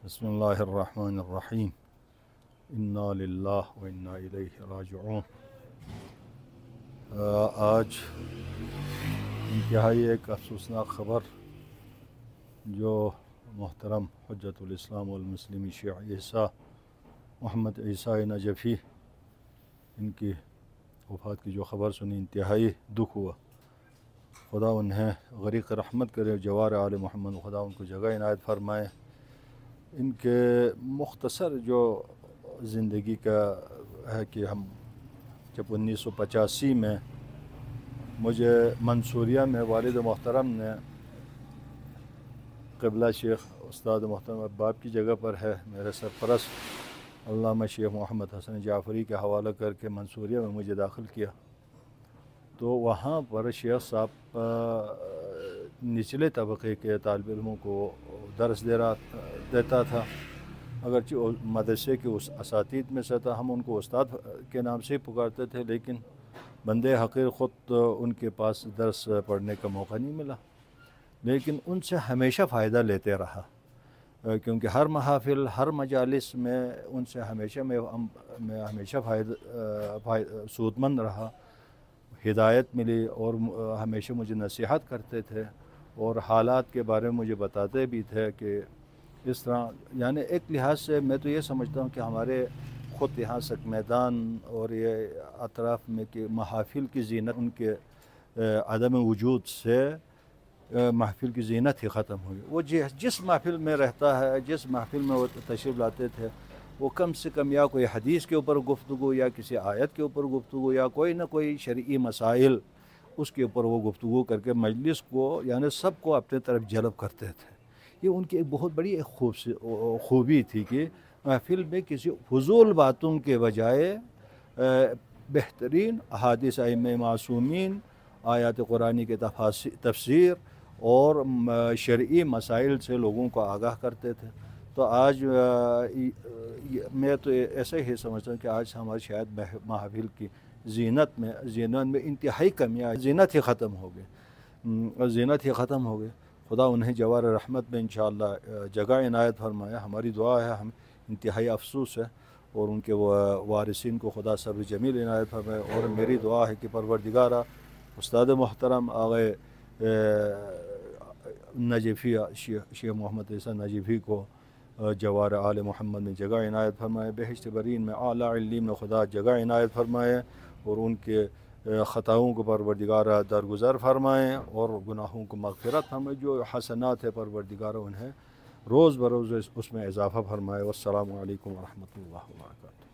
بسم اللہ الرحمن الرحیم انا للہ و انا الیہ راجعون۔ آج انتہائی ایک افسوسناک خبر جو محترم حجت الاسلام والمسلمین شیخ عیسیٰ محمد عیسیٰ نجفی ان کی وفات کی جو خبر سنی، انتہائی دکھ ہوا۔ خدا انہیں غریق رحمت کرے، جوار آل محمد خدا ان کو جگہ عنایت فرمائے۔ ان کے مختصر جو زندگی کا ہے کہ ہم جب 1985 میں مجھے منصوریہ میں والد محترم نے قبلہ شیخ استاد محترم اباب کی جگہ پر ہے میرے سرپرست علامہ شیخ محمد حسن جعفری کے حوالہ کر کے منصوریہ میں مجھے داخل کیا، تو وہاں پر شیخ صاحب نچلے طبقے کے طالب علموں کو درس دیتا تھا، اگرچہ مدرسے کے اس اساتید میں سے تھا، ہم ان کو استاد کے نام سے پکارتے تھے، لیکن بندے حقیر خود ان کے پاس درس پڑھنے کا موقع نہیں ملا، لیکن ان سے ہمیشہ فائدہ لیتے رہا، کیونکہ ہر محافل ہر مجالس میں ان سے میں ہمیشہ سود مند رہا، ہدایت ملی، اور ہمیشہ مجھے نصیحت کرتے تھے اور حالات کے بارے میں مجھے بتاتے بھی تھے کہ اس طرح، یعنی ایک لحاظ سے میں تو یہ سمجھتا ہوں کہ ہمارے خود یہاں سک میدان اور یہ اطراف میں کہ محافل کی زینت ان کے عدم وجود سے محفل کی زینت ہی ختم ہوئی۔ وہ جس محفل میں رہتا ہے، جس محفل میں وہ تشریف لاتے تھے، وہ کم سے کم یا کوئی حدیث کے اوپر گفتگو، یا کسی آیت کے اوپر گفتگو، یا کوئی نہ کوئی شرعی مسائل اس کے اوپر وہ گفتگو کر کے مجلس کو، یعنی سب کو اپنے طرف جلب کرتے تھے۔ یہ ان کی ایک بہت بڑی ایک خوبی تھی کہ محفل میں کسی فضول باتوں کے بجائے بہترین احادیث ائمہ معصومین، آیات قرآنی کے تفسیر اور شرعی مسائل سے لوگوں کو آگاہ کرتے تھے۔ تو آج میں تو ایسے ہی سمجھتا ہوں کہ آج ہمارے شاید محافل کی زینت میں انتہائی کمی آئی، زینت ہی ختم ہو گئی۔ خدا انہیں جوار رحمت میں انشاءاللہ جگہ عنایت فرمائے۔ ہماری دعا ہے، ہم انتہائی افسوس ہے، اور ان کے وارثین کو خدا صبر جمیل عنایت فرمائے، اور میری دعا ہے کہ پروردگارہ استاد محترم آغا نجفی شیخ محمد عیسیٰ نجفی کو جوار آل محمد میں جگہ عنایت فرمائے، بہشت برین میں اعلیٰ علیم میں خدا جگہ عنایت فرمائے، اور ان کے خطاؤں کو پروردگارہ درگزر فرمائیں اور گناہوں کو مغفرت فرمائے۔ جو حسنات ہے پروردگارہ انہیں روز بروز اس میں اضافہ فرمائے۔ والسلام علیکم ورحمۃ اللہ وبرکاتہ۔